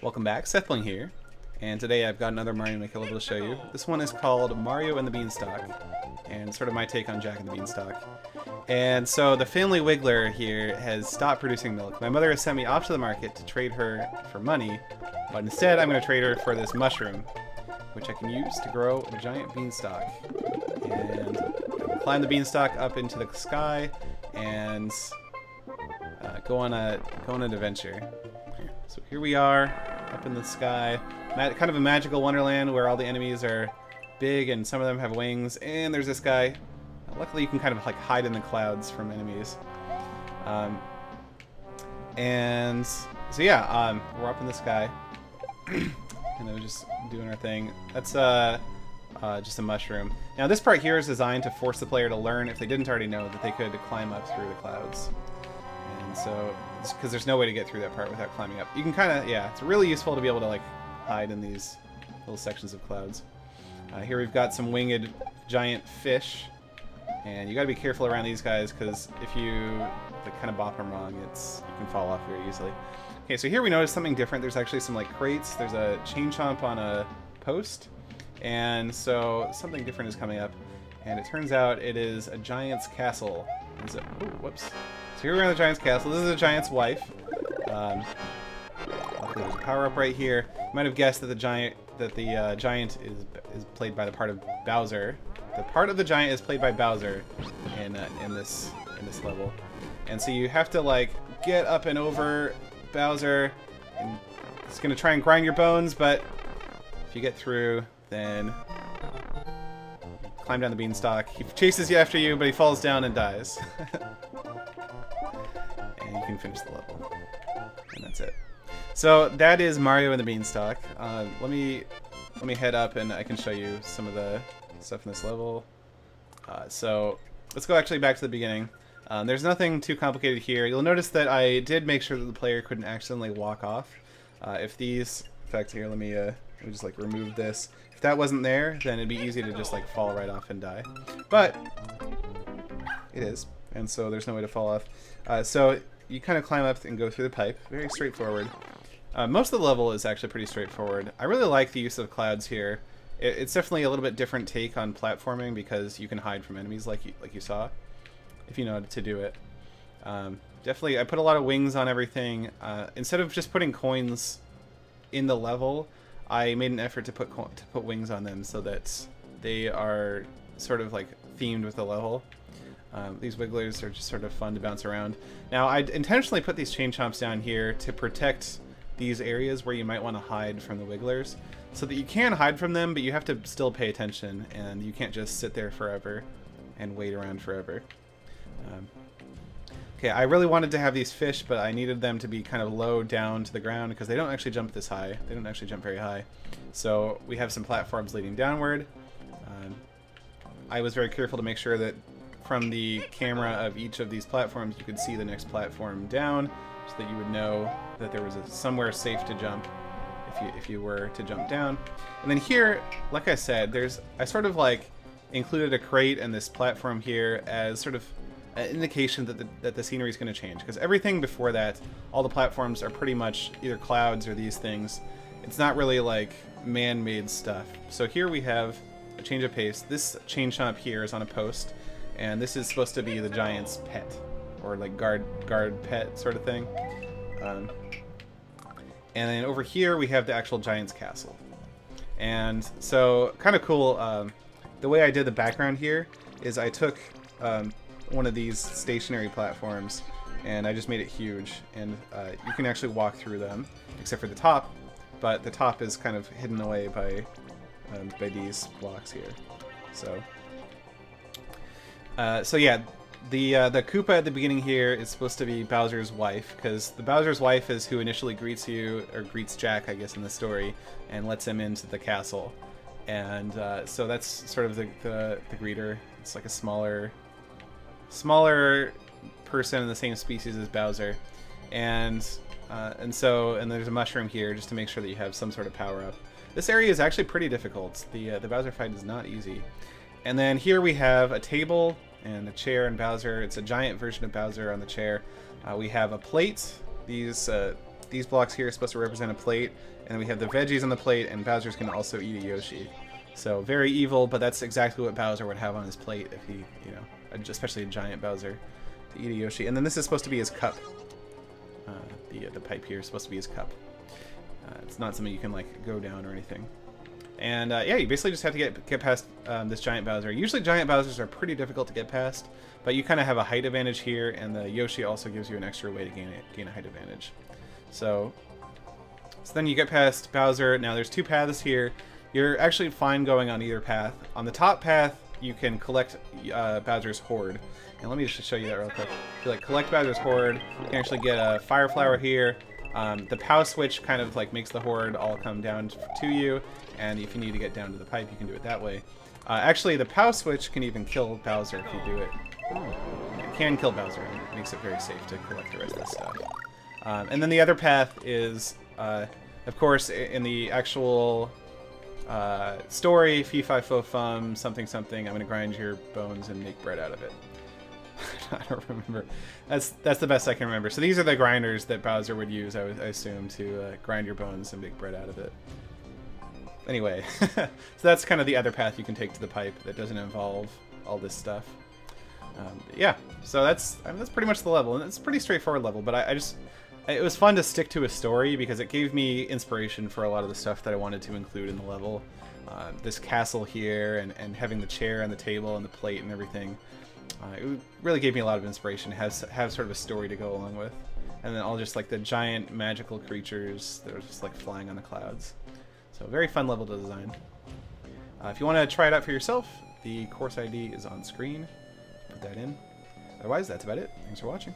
Welcome back, SethBling here, and today I've got another Mario Maker level to show you. This one is called Mario and the Beanstalk, and sort of my take on Jack and the Beanstalk. And so the family Wiggler here has stopped producing milk. My mother has sent me off to the market to trade her for money, but instead I'm going to trade her for this mushroom, which I can use to grow a giant beanstalk. And climb the beanstalk up into the sky and go on an adventure. So here we are, up in the sky, kind of a magical wonderland where all the enemies are big and some of them have wings. And there's this guy. Luckily, you can kind of like hide in the clouds from enemies. And so yeah, we're up in the sky, and we're just doing our thing. That's just a mushroom. Now this part here is designed to force the player to learn, if they didn't already know, that they could climb up through the clouds. And so, because there's no way to get through that part without climbing up. You can kind of, yeah, it's really useful to be able to like hide in these little sections of clouds. Here we've got some winged giant fish, and you got to be careful around these guys because if you like, kind of bop them wrong, you can fall off very easily. Okay, so here we notice something different. There's actually some like crates. There's a chain chomp on a post, and so something different is coming up. And it turns out it is a giant's castle. Is it? Ooh, whoops. So here we're in the giant's castle. This is the giant's wife. There's a power up right here. You might have guessed that the giant is played by the part of Bowser. The part of the giant is played by Bowser in this level, and so you have to like get up and over Bowser. And it's gonna try and grind your bones, but if you get through, then climb down the beanstalk. He chases you after you, but he falls down and dies. And you can finish the level, and that's it. So that is Mario and the Beanstalk. Let me head up and I can show you some of the stuff in this level. So let's go actually back to the beginning. There's nothing too complicated here. You'll notice that I did make sure that the player couldn't accidentally walk off. If these, in fact, here let me just like remove this. If that wasn't there, then it'd be easy to just like fall right off and die. But it is, and so there's no way to fall off. So you kind of climb up and go through the pipe. Very straightforward. Most of the level is actually pretty straightforward. I really like the use of clouds here. It's definitely a little bit different take on platforming because you can hide from enemies like you saw, if you know how to do it. Definitely, I put a lot of wings on everything. Instead of just putting coins in the level, I made an effort to put wings on them so that they are sort of like themed with the level. These wigglers are just sort of fun to bounce around. Now, I intentionally put these chain chomps down here to protect these areas where you might want to hide from the wigglers, so that you can hide from them, but you have to still pay attention, and you can't just sit there forever and wait around forever. Okay, I really wanted to have these fish, but I needed them to be kind of low down to the ground because they don't actually jump this high. They don't actually jump very high. So we have some platforms leading downward. I was very careful to make sure that from the camera of each of these platforms you could see the next platform down, so that you would know that there was somewhere safe to jump if you were to jump down. And then here, like I said, I sort of like included a crate and this platform here as sort of an indication that the scenery is going to change, because everything before that, all the platforms are pretty much either clouds or these things. It's not really like man-made stuff. So here we have a change of pace. This chain chomp here is on a post, and this is supposed to be the giant's pet, or like guard pet sort of thing. And then over here we have the actual giant's castle. And so, kind of cool, the way I did the background here is I took one of these stationary platforms and I just made it huge, and you can actually walk through them, except for the top, but the top is kind of hidden away by these blocks here. So yeah, the Koopa at the beginning here is supposed to be Bowser's wife, because the Bowser's wife is who initially greets you, or greets Jack, I guess, in the story, and lets him into the castle. And so that's sort of the greeter. It's like a smaller person in the same species as Bowser, and there's a mushroom here just to make sure that you have some sort of power up. This area is actually pretty difficult. The Bowser fight is not easy. And then here we have a table and a chair and Bowser. It's a giant version of Bowser on the chair. We have a plate. These These blocks here are supposed to represent a plate, and we have the veggies on the plate, and Bowser's can also eat a Yoshi. So very evil, but that's exactly what Bowser would have on his plate if he, you know, especially a giant Bowser, to eat a Yoshi. And then this is supposed to be his cup. The pipe here is supposed to be his cup. It's not something you can like go down or anything. And yeah, you basically just have to get past this giant Bowser. Usually giant Bowsers are pretty difficult to get past, but you kind of have a height advantage here, and the Yoshi also gives you an extra way to gain a height advantage. So then you get past Bowser. Now there's two paths here. You're actually fine going on either path. On the top path, you can collect Bowser's Hoard. And let me just show you that real quick. If you like collect Bowser's Hoard, you can actually get a Fire Flower here. The POW switch kind of like makes the Hoard all come down to you, and if you need to get down to the pipe, you can do it that way. Actually, the POW switch can even kill Bowser if you do it. It can kill Bowser, and it makes it very safe to collect the rest of this stuff. And then the other path is, of course, in the actual story, fee fi fo fum, something something, I'm going to grind your bones and make bread out of it. I don't remember. That's the best I can remember. So these are the grinders that Bowser would use, I assume, to grind your bones and make bread out of it. Anyway, so that's kind of the other path you can take to the pipe that doesn't involve all this stuff. Yeah, so that's pretty much the level, and it's a pretty straightforward level. But it was fun to stick to a story because it gave me inspiration for a lot of the stuff that I wanted to include in the level. This castle here, and having the chair and the table and the plate and everything. It really gave me a lot of inspiration to have sort of a story to go along with. And then all just like the giant magical creatures that are just like flying on the clouds. So very fun level to design. If you want to try it out for yourself, the course ID is on screen. Put that in. Otherwise, that's about it. Thanks for watching.